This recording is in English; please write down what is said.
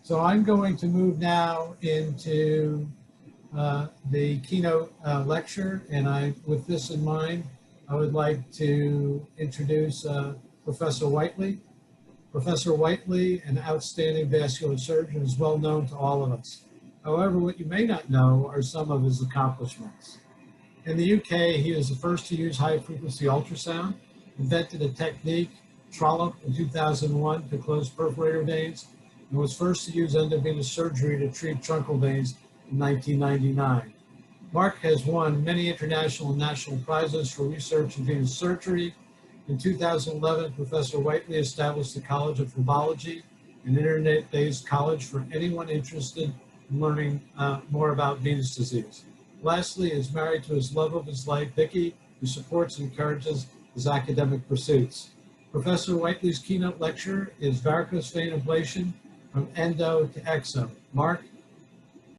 So I'm going to move now into the keynote lecture, and with this in mind, I would like to introduce Professor Whiteley. Professor Whiteley, an outstanding vascular surgeon, is well known to all of us. However, what you may not know are some of his accomplishments. In the UK, he is the first to use high-frequency ultrasound, invented a technique, trollop, in 2001 to close perforator veins, and was first to use endovenous surgery to treat truncal veins in 1999. Mark has won many international and national prizes for research in venous surgery. In 2011, Professor Whiteley established the College of Phlebology, an internet-based college for anyone interested in learning more about venous disease. Lastly, he is married to his love of his life, Vicky, who supports and encourages his academic pursuits. Professor Whiteley's keynote lecture is Varicose vein ablation from Endo to Exo. Mark,